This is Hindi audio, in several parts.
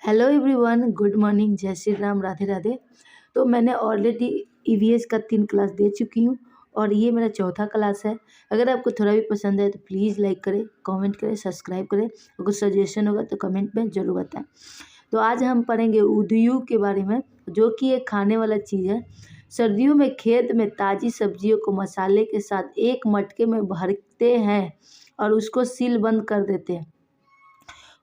हेलो एवरीवन, गुड मॉर्निंग, जय श्री राम, राधे राधे। तो मैंने ऑलरेडी ईवीएस का 3 क्लास दे चुकी हूँ और ये मेरा चौथा क्लास है। अगर आपको थोड़ा भी पसंद है तो प्लीज़ लाइक करें, कमेंट करें, सब्सक्राइब करें और कुछ सजेशन होगा तो कमेंट में ज़रूर बताएं। तो आज हम पढ़ेंगे उदयू के बारे में, जो कि एक खाने वाला चीज़ है। सर्दियों में खेत में ताज़ी सब्जियों को मसाले के साथ एक मटके में भरते हैं और उसको सील बंद कर देते हैं।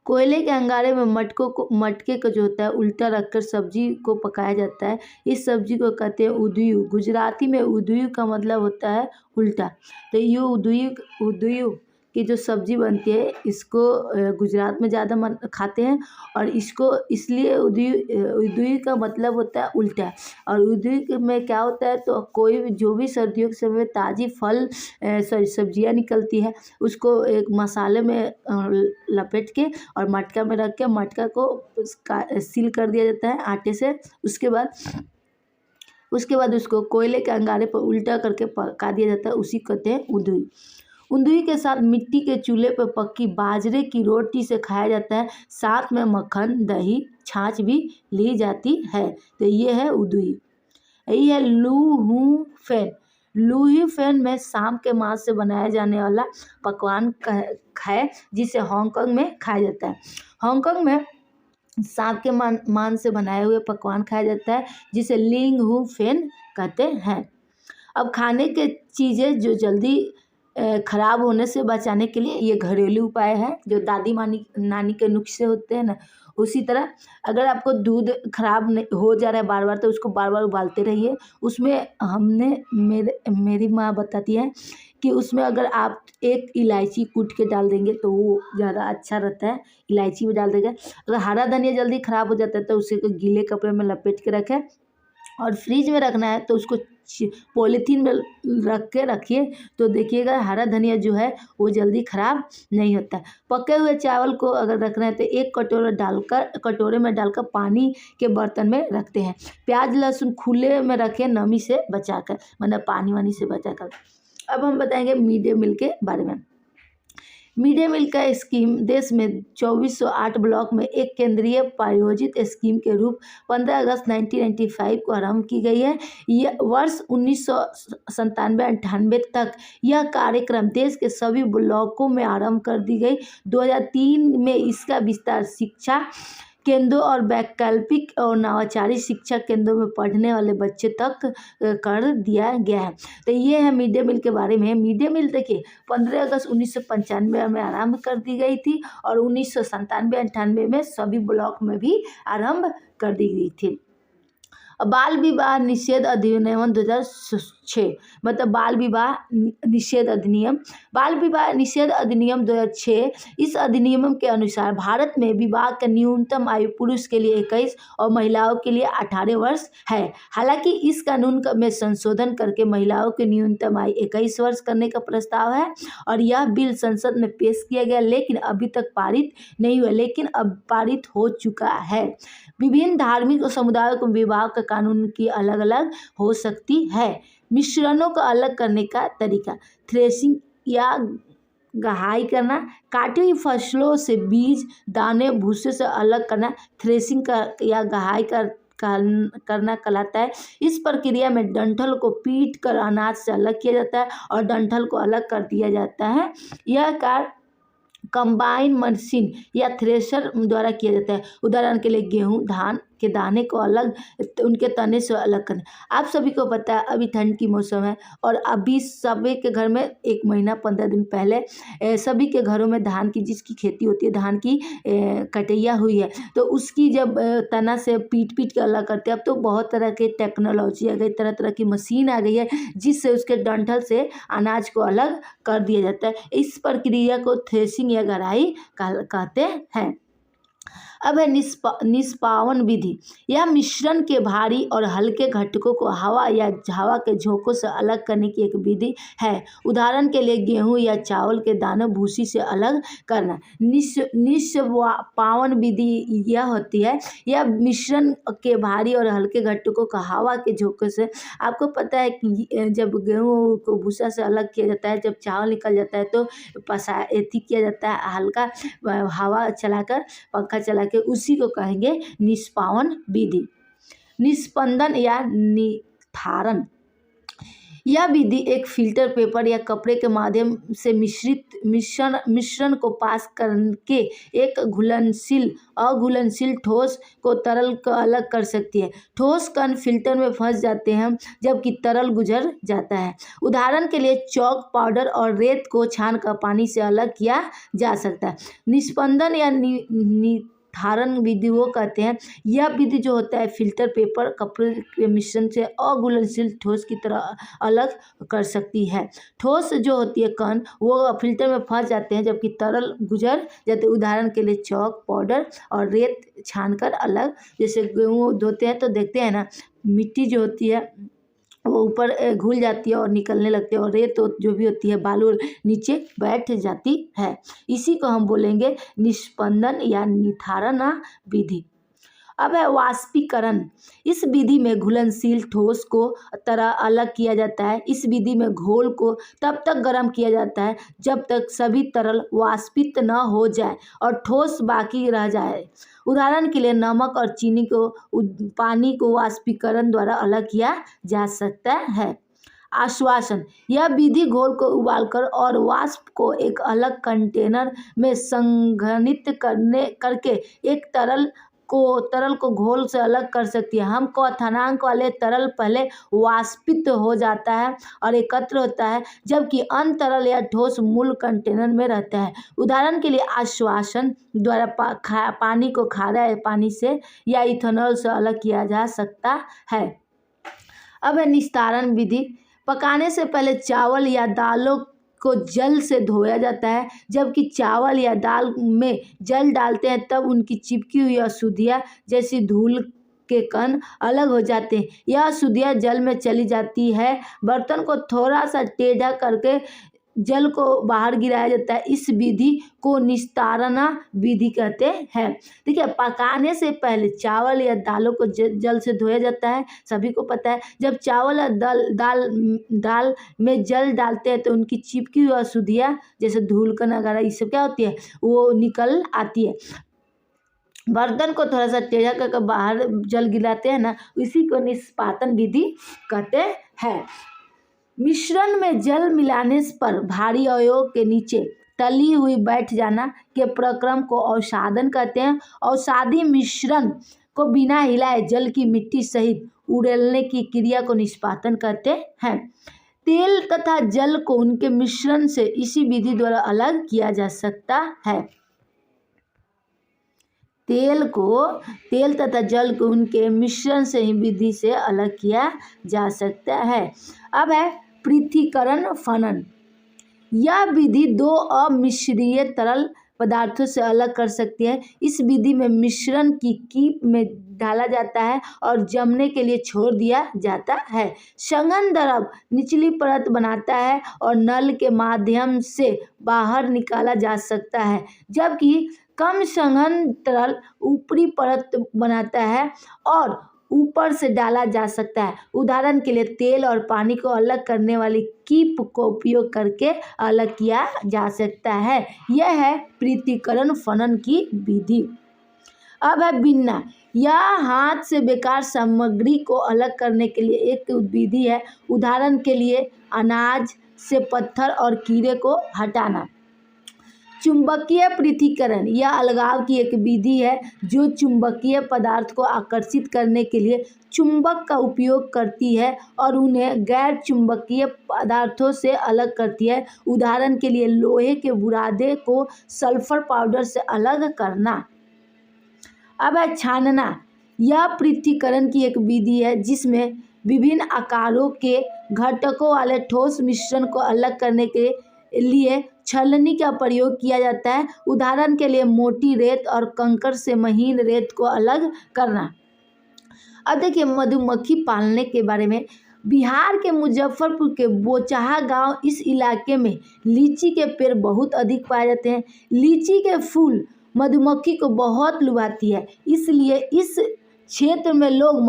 कोयले के अंगारे में मटके को जो होता है उल्टा रखकर सब्जी को पकाया जाता है। इस सब्जी को कहते हैं उदयू। गुजराती में उदयू का मतलब होता है उल्टा। तो ये उदयू की जो सब्जी बनती है इसको गुजरात में ज़्यादा खाते हैं और इसको इसलिए उदयू का मतलब होता है उल्टा। और उदयू में क्या होता है, तो कोई भी जो भी सर्दियों के समय में ताज़ी फल सब्जियाँ निकलती है उसको एक मसाले में लपेट के और मटका में रख के मटका को सील कर दिया जाता है आटे से। उसके बाद उसको कोयले के अंगारे पर उल्टा करके पका दिया जाता है, उसी कहते हैं उंदुई। उंदुई के साथ मिट्टी के चूल्हे पर पकी बाजरे की रोटी से खाया जाता है। साथ में मक्खन, दही, छाछ भी ली जाती है। तो ये है उंदुई। यही है लू फेन। लूही फेन में सांप के मांस से बनाया जाने वाला पकवान है, जिसे हांगकांग में खाया जाता है। हांगकांग में सांप के मांस से बनाए हुए पकवान खाया जाता है, जिसे लिंग हु फेन कहते हैं। अब खाने के चीज़ें जो जल्दी ख़राब होने से बचाने के लिए ये घरेलू उपाय है, जो दादी नानी के नुस्खे होते हैं ना, उसी तरह अगर आपको दूध ख़राब हो जा रहा है बार बार, तो उसको बार बार उबालते रहिए। उसमें मेरी माँ बताती है कि उसमें अगर आप एक इलायची कूट के डाल देंगे तो वो ज़्यादा अच्छा रहता है। इलायची में डाल देंगे। अगर हरा धनिया जल्दी ख़राब हो जाता है तो उसे गीले कपड़े में लपेट के रखें और फ्रिज में रखना है तो उसको पॉलीथीन में रख के रखिए, तो देखिएगा हरा धनिया जो है वो जल्दी ख़राब नहीं होता है। पके हुए चावल को अगर रखना है तो एक कटोरे में डालकर पानी के बर्तन में रखते हैं। प्याज लहसुन खुले में रखें, नमी से बचाकर, मतलब पानी वानी से बचाकर। अब हम बताएंगे मिड डे मील के बारे में। मिड डे मील का स्कीम देश में 2408 ब्लॉक में एक केंद्रीय प्रायोजित स्कीम के रूप 15 अगस्त 1995 को आरंभ की गई है। यह वर्ष 1997-98 तक यह कार्यक्रम देश के सभी ब्लॉकों में आरंभ कर दी गई। 2003 में इसका विस्तार शिक्षा केंद्रों और वैकल्पिक और नवाचारी शिक्षा केंद्रों में पढ़ने वाले बच्चे तक कर दिया गया है। तो ये है मिड डे मील के बारे में। मिड डे मील देखिए 15 अगस्त 1995 में आरंभ कर दी गई थी और 1997-98 में सभी ब्लॉक में भी आरंभ कर दी गई थी। बाल विवाह निषेध अधिनियम 2006, मतलब बाल विवाह निषेध अधिनियम 2006। इस अधिनियम के अनुसार भारत में विवाह का न्यूनतम आयु पुरुष के लिए 21 और महिलाओं के लिए 18 वर्ष है। हालांकि इस कानून में संशोधन करके महिलाओं की न्यूनतम आयु 21 वर्ष करने का प्रस्ताव है और यह बिल संसद में पेश किया गया, लेकिन अभी तक पारित नहीं हुआ, लेकिन अब पारित हो चुका है। विभिन्न धार्मिक समुदायों को विवाह का कानून की अलग अलग हो सकती है। मिश्रणों को अलग करने का तरीका, थ्रेसिंग या गहाई करना, काटी हुई फसलों से बीज दाने भूसे से अलग करना थ्रेसिंग या गहाई करना कहलाता है। इस प्रक्रिया में डंठल को पीट कर अनाज से अलग किया जाता है और डंठल को अलग कर दिया जाता है। यह कार्य कंबाइन मशीन या थ्रेशर द्वारा किया जाता है। उदाहरण के लिए गेहूं धान के दाने को अलग, उनके तने से अलग करना। आप सभी को पता है अभी ठंड की मौसम है और अभी सभी के घर में 1 महीना 15 दिन पहले सभी के घरों में धान की, जिसकी खेती होती है, धान की कटैया हुई है, तो उसकी जब तना से पीट के अलग करते हैं। अब तो बहुत तरह के टेक्नोलॉजी आ गई, तरह तरह की मशीन आ गई है, जिससे उसके डंठल से अनाज को अलग कर दिया जाता है। इस प्रक्रिया को थ्रेसिंग या गराई कहते हैं। अब है निष्पावन विधि। यह मिश्रण के भारी और हल्के घटकों को हवा के झोंकों से अलग करने की एक विधि है। उदाहरण के लिए गेहूं या चावल के दानों भूसी से अलग करना। निष्पावन विधि यह होती है, यह मिश्रण के भारी और हल्के घटकों को हवा के झोंकों से, आपको पता है कि जब गेहूं को भूसा से अलग किया जाता है, जब चावल निकल जाता है तो किया जाता है, हल्का हवा चलाकर, पंखा चला करके उसी को कहेंगे निष्पावन विधि। निस्पंदन या निथारण, यह विधि एक फिल्टर पेपर या कपड़े के माध्यम से मिश्रण को पास करके एक घुलनशील अघुलनशील ठोस को तरल को अलग कर सकती है। ठोस कण फिल्टर में फंस जाते हैं जबकि तरल गुजर जाता है। उदाहरण के लिए चॉक पाउडर और रेत को छानकर पानी से अलग किया जा सकता है। निस्पंदन या निथारण विधि वो कहते हैं, यह विधि जो होता है फिल्टर पेपर कपड़े के मिश्रण से अघुलनशील ठोस की तरह अलग कर सकती है। ठोस जो होती है कण वो फिल्टर में फंस जाते हैं जबकि तरल गुजर जाते हैं। उदाहरण के लिए चॉक पाउडर और रेत छानकर अलग, जैसे गेहूँ धोते हैं तो देखते हैं ना मिट्टी जो होती है वो ऊपर घुल जाती है और निकलने लगती है, और रेत जो भी होती है बालू नीचे बैठ जाती है। इसी को हम बोलेंगे निस्पंदन या निथारण विधि। अब है वाष्पीकरण। इस विधि में घुलनशील ठोस को तरह अलग किया जाता है। इस विधि में घोल को तब तक गर्म किया जाता है जब तक सभी तरल वाष्पित न हो जाए और ठोस बाकी रह जाए। उदाहरण के लिए नमक और चीनी को पानी को वाष्पीकरण द्वारा अलग किया जा सकता है। आश्वासन, यह विधि घोल को उबालकर और वाष्प को एक अलग कंटेनर में संघनित करके एक तरल को घोल से अलग कर सकती है। हम क्वथनांक वाले तरल पहले वाष्पित हो जाता है और एकत्र होता है जबकि अन्य तरल या ठोस मूल कंटेनर में रहता है। उदाहरण के लिए आश्वासन द्वारा पानी को खारे पानी से या इथेनॉल से अलग किया जा सकता है। अब है निस्तारण विधि। पकाने से पहले चावल या दालों को जल से धोया जाता है। जबकि चावल या दाल में जल डालते हैं तब उनकी चिपकी हुई अशुद्धियाँ जैसी धूल के कण अलग हो जाते हैं। यह अशुद्धियाँ जल में चली जाती है। बर्तन को थोड़ा सा टेढ़ा करके जल को बाहर गिराया जाता है। इस विधि को निस्तारण विधि कहते हैं। देखिए, पकाने से पहले चावल या दालों को जल से धोया जाता है, सभी को पता है। जब चावल या दाल में जल डालते हैं तो उनकी चिपकी हुई अशुद्धियाँ जैसे धूलकण वगैरह ये सब क्या होती है वो निकल आती है। बर्तन को थोड़ा सा टेढ़ा करके बाहर जल गिराते हैं ना, इसी को निष्पातन विधि कहते हैं। मिश्रण में जल मिलाने पर भारी अवयव के नीचे तली हुई बैठ जाना के प्रक्रम को अवसादन कहते हैं। अवसादी मिश्रण को बिना हिलाए जल की मिट्टी सहित उड़ेलने की क्रिया को निष्पातन कहते हैं। तेल तथा जल को उनके मिश्रण से इसी विधि द्वारा अलग किया जा सकता है। तेल तथा जल को उनके मिश्रण से ही विधि से अलग किया जा सकता है। अब है पृथक्करण फनन। यह विधि दो अमिश्रीय तरल पदार्थों से अलग कर सकती है। इस विधि में मिश्रण की कीप में डाला जाता है और जमने के लिए छोड़ दिया जाता है। संघन द्रव निचली परत बनाता है और नल के माध्यम से बाहर निकाला जा सकता है, जबकि कम संघन तरल ऊपरी परत बनाता है और ऊपर से डाला जा सकता है। उदाहरण के लिए तेल और पानी को अलग करने वाली कीप को उपयोग करके अलग किया जा सकता है। यह है पृथक्करण फनन की विधि। अब है बिनना। यह हाथ से बेकार सामग्री को अलग करने के लिए एक विधि है। उदाहरण के लिए अनाज से पत्थर और कीड़े को हटाना। चुंबकीय पृथक्करण, यह अलगाव की एक विधि है जो चुंबकीय पदार्थ को आकर्षित करने के लिए चुंबक का उपयोग करती है और उन्हें गैर चुंबकीय पदार्थों से अलग करती है। उदाहरण के लिए लोहे के बुरादे को सल्फर पाउडर से अलग करना। अब है छानना। यह पृथक्करण की एक विधि है जिसमें विभिन्न आकारों के घटकों वाले ठोस मिश्रण को अलग करने के लिए छलनी का प्रयोग किया जाता है। उदाहरण के लिए मोटी रेत और कंकड़ से महीन रेत को अलग करना। अब देखिए मधुमक्खी पालने के बारे में। बिहार के मुजफ्फरपुर के बोचहा गांव, इस इलाके में लीची के पेड़ बहुत अधिक पाए जाते हैं। लीची के फूल मधुमक्खी को बहुत लुभाती है, इसलिए इस क्षेत्र में लोग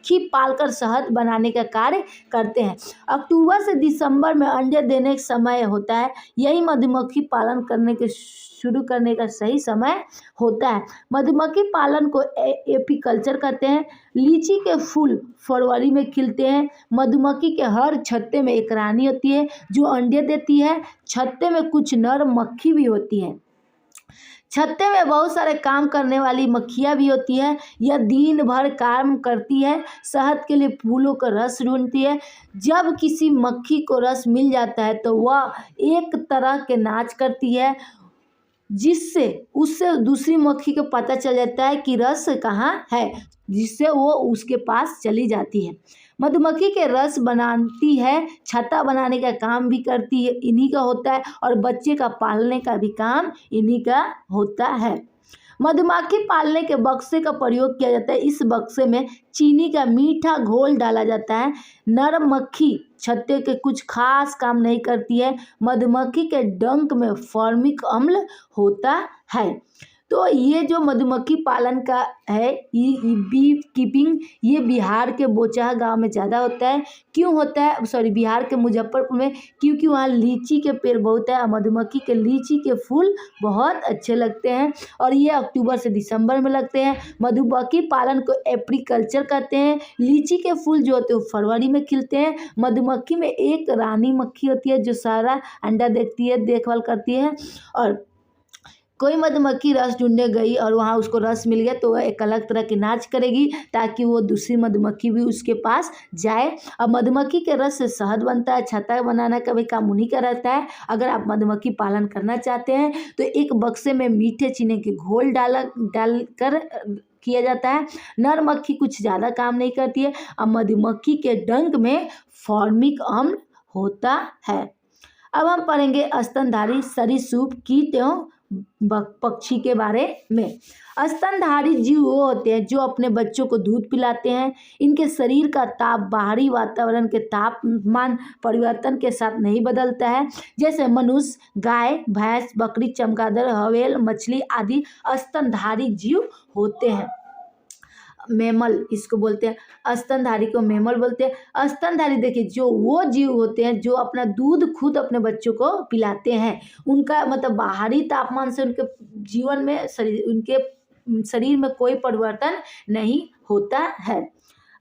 मधुमक्खी पालकर शहद बनाने का कार्य करते हैं। अक्टूबर से दिसंबर में अंडे देने का समय होता है। यही मधुमक्खी पालन करने के शुरू करने का सही समय होता है। मधुमक्खी पालन को एपीकल्चर कहते हैं। लीची के फूल फरवरी में खिलते हैं। मधुमक्खी के हर छत्ते में एक रानी होती है जो अंडे देती है। छत्ते में कुछ नर मक्खी भी होती है। छत्ते में बहुत सारे काम करने वाली मक्खियाँ भी होती है। यह दिन भर काम करती है, शहद के लिए फूलों का रस ढूंढती है। जब किसी मक्खी को रस मिल जाता है तो वह एक तरह के नाच करती है, जिससे उससे दूसरी मक्खी को पता चल जाता है कि रस कहाँ है, जिससे वो उसके पास चली जाती है। मधुमक्खी के रस बनाती है, छत्ता बनाने का काम भी करती है, इन्हीं का होता है, और बच्चे का पालने का भी काम इन्हीं का होता है। मधुमक्खी पालने के बक्से का प्रयोग किया जाता है। इस बक्से में चीनी का मीठा घोल डाला जाता है। नर मक्खी छत्ते के कुछ खास काम नहीं करती है। मधुमक्खी के डंक में फॉर्मिक अम्ल होता है। तो ये जो मधुमक्खी पालन का है, ये बी कीपिंग, ये बिहार के बोचाहा गांव में ज़्यादा होता है। क्यों होता है? सॉरी, बिहार के मुजफ्फरपुर में, क्योंकि वहाँ लीची के पेड़ बहुत है और मधुमक्खी के लीची के फूल बहुत अच्छे लगते हैं और ये अक्टूबर से दिसंबर में लगते हैं। मधुमक्खी पालन को एपीकल्चर कहते हैं। लीची के फूल जो होते हैं वो फरवरी में खिलते हैं। मधुमक्खी में एक रानी मक्खी होती है जो सारा अंडा देखती है, देखभाल करती है। और कोई मधुमक्खी रस ढूंढने गई और वहाँ उसको रस मिल गया तो वह एक अलग तरह की नाच करेगी ताकि वो दूसरी मधुमक्खी भी उसके पास जाए। अब मधुमक्खी के रस से शहद बनता है। छत्ता बनाना का भी काम उन्हीं का रहता है। अगर आप मधुमक्खी पालन करना चाहते हैं तो एक बक्से में मीठे चीनी के घोल डालकर किया जाता है। नर मक्खी कुछ ज़्यादा काम नहीं करती है। अब मधुमक्खी के डंक में फॉर्मिक अम्ल होता है। अब हम पढ़ेंगे स्तनधारी सरीसृप कीट एवं पक्षी के बारे में। स्तनधारी जीव वो होते हैं जो अपने बच्चों को दूध पिलाते हैं। इनके शरीर का ताप बाहरी वातावरण के तापमान परिवर्तन के साथ नहीं बदलता है। जैसे मनुष्य, गाय, भैंस, बकरी, चमगादड़, हवेल, मछली आदि स्तनधारी जीव होते हैं। मेमल इसको बोलते हैं, स्तनधारी को मेमल बोलते हैं। स्तनधारी देखिए जो वो जीव होते हैं जो अपना दूध खुद अपने बच्चों को पिलाते हैं। उनका मतलब बाहरी तापमान से उनके जीवन में उनके शरीर में कोई परिवर्तन नहीं होता है।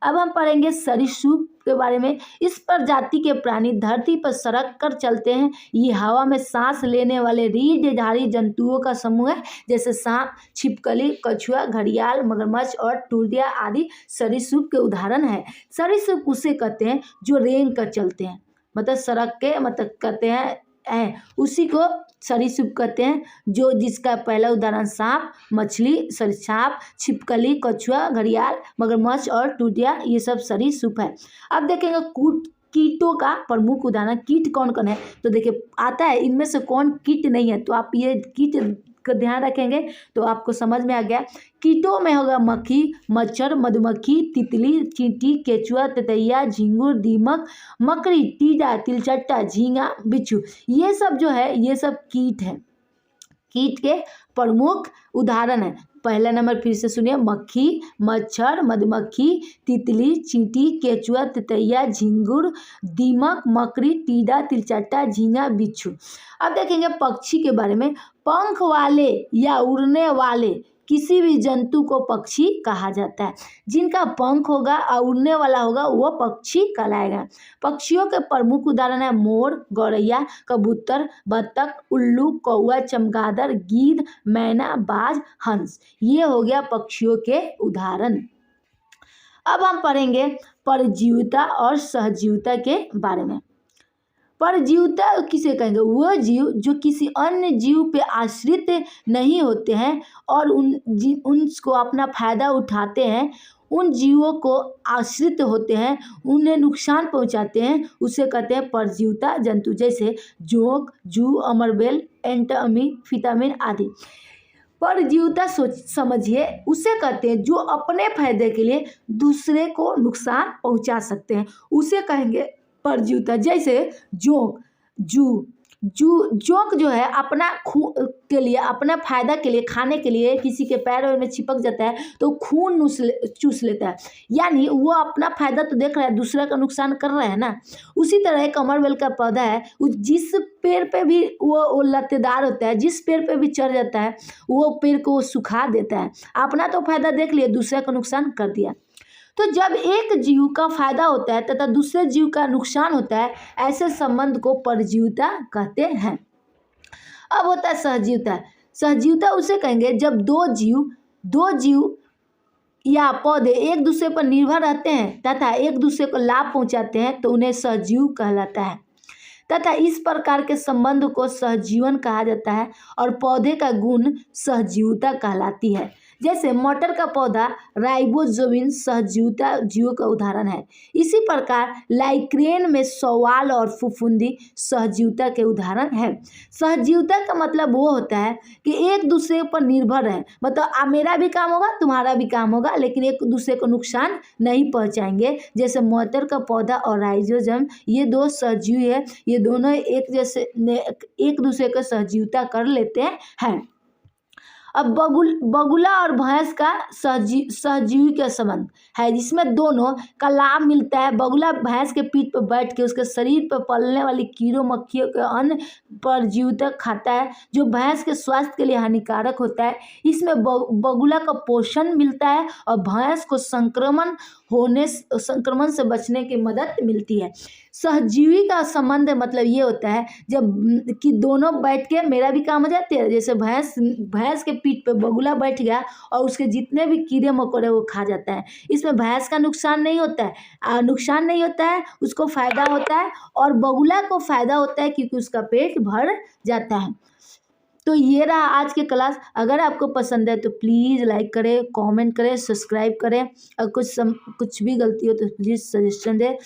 अब हम पढ़ेंगे सरीसृप के बारे में। इस प्रजाति के प्राणी धरती पर सड़क कर चलते हैं। ये हवा में सांस लेने वाले रीढ़धारी जंतुओं का समूह है, जैसे सांप, छिपकली, कछुआ, घड़ियाल, मगरमच्छ और टूटिया आदि सरीसृप के उदाहरण है। सरीसृप उसे कहते हैं जो रेंग कर चलते हैं, मतलब सड़क के मतलब कहते हैं उसी को सरीसृप कहते हैं। जो जिसका पहला उदाहरण सांप, मछली, सांप, छिपकली, कछुआ, घड़ियाल, मगरमच्छ और टूटिया, ये सब सरीसृप है। अब देखेंगे कीटों का प्रमुख उदाहरण। कीट कौन कौन है तो देखिए आता है, इनमें से कौन कीट नहीं है, तो आप ये कीट का ध्यान रखेंगे तो आपको समझ में आ गया। कीटों में होगा मक्खी, मच्छर, मधुमक्खी, तितली, चींटी, केचुआ, ततैया, झींगुर, दीमक, मकड़ी, टीडा, तिलचट्टा, झींगा, बिच्छू, ये सब जो है ये सब कीट है। कीट के प्रमुख उदाहरण है। पहला नंबर फिर से सुनिए, मक्खी, मच्छर, मधुमक्खी, तितली, चींटी, केचुआ, ततैया, झींगुर, दीमक, मकड़ी, टीडा, तिलचट्टा, झींगा, बिच्छू। अब देखेंगे पक्षी के बारे में। पंख वाले या उड़ने वाले किसी भी जंतु को पक्षी कहा जाता है। जिनका पंख होगा और उड़ने वाला होगा वो पक्षी कहलाएगा। पक्षियों के प्रमुख उदाहरण है मोर, गौरैया, कबूतर, बत्तख, उल्लू, कौआ, चमगादड़, गीद, मैना, बाज, हंस। ये हो गया पक्षियों के उदाहरण। अब हम पढ़ेंगे परजीविता और सहजीविता के बारे में। परजीविता किसे कहेंगे? वो जीव जो किसी अन्य जीव पे आश्रित नहीं होते हैं और उनको अपना फायदा उठाते हैं। उन जीवों को आश्रित होते हैं, उन्हें नुकसान पहुंचाते हैं, उसे कहते हैं परजीविता जंतु। जैसे जोंक, जू, अमरबेल, एंटामिफिटामिन आदि। परजीविता समझिए उसे कहते हैं जो अपने फायदे के लिए दूसरे को नुकसान पहुंचा सकते हैं, उसे कहेंगे परजीविता। जैसे जोंक, जू, जोंक जो है अपना के लिए, अपना फायदा के लिए, खाने के लिए किसी के पैर में चिपक जाता है तो खून चूस लेता है, यानी वो अपना फायदा तो देख रहा है, दूसरा का नुकसान कर रहा है ना। उसी तरह एक कमरबेल का पौधा है, जिस पेड़ पे भी वो लत्तेदार होता है, जिस पेड़ पे भी चढ़ जाता है वो पेड़ को सुखा देता है। अपना तो फायदा देख लिया, दूसरे का नुकसान कर दिया। तो जब एक जीव का फायदा होता है तथा दूसरे जीव का नुकसान होता है, ऐसे संबंध को परजीविता कहते हैं। अब होता है सहजीविता। सहजीविता उसे कहेंगे जब दो जीव या पौधे एक दूसरे पर निर्भर रहते हैं तथा एक दूसरे को लाभ पहुंचाते हैं तो उन्हें सहजीव कहलाता है, तथा इस प्रकार के संबंध को सहजीवन कहा जाता है और पौधे का गुण सहजीविता कहलाती है। जैसे मटर का पौधा राइबोजोबिन सहजीविता जीवों का उदाहरण है। इसी प्रकार लाइक्रेन में शैवाल और फफूंदी सहजीविता के उदाहरण है। सहजीविता का मतलब वो होता है कि एक दूसरे पर निर्भर है, मतलब मेरा भी काम होगा तुम्हारा भी काम होगा, लेकिन एक दूसरे को नुकसान नहीं पहुंचाएंगे। जैसे मटर का पौधा और राइजोजम, ये दो सहजीवी है, ये दोनों एक दूसरे को सहजीविता कर लेते हैं। अब बगुला और भैंस का सहजीवी का संबंध है, जिसमें दोनों का लाभ मिलता है। बगुला भैंस के पीठ पर बैठ के उसके शरीर पर पलने वाली कीड़ों मक्खियों के अन्न परजीवी खाता है, जो भैंस के स्वास्थ्य के लिए हानिकारक होता है। इसमें बगुला का पोषण मिलता है और भैंस को संक्रमण से बचने की मदद मिलती है। सहजीवी का संबंध मतलब ये होता है जब कि दोनों बैठ के मेरा भी काम हो जाते हैं। जैसे भैंस के पीठ पे बगुला बैठ गया और उसके जितने भी कीड़े मकोड़े वो खा जाता है। इसमें भैंस का नुकसान नहीं होता है, उसको फायदा होता है, और बगुला को फायदा होता है क्योंकि उसका पेट भर जाता है। तो ये रहा आज के क्लास। अगर आपको पसंद है तो प्लीज़ लाइक करें, कमेंट करें, सब्सक्राइब करें, और कुछ भी गलती हो तो प्लीज़ सजेशन दें।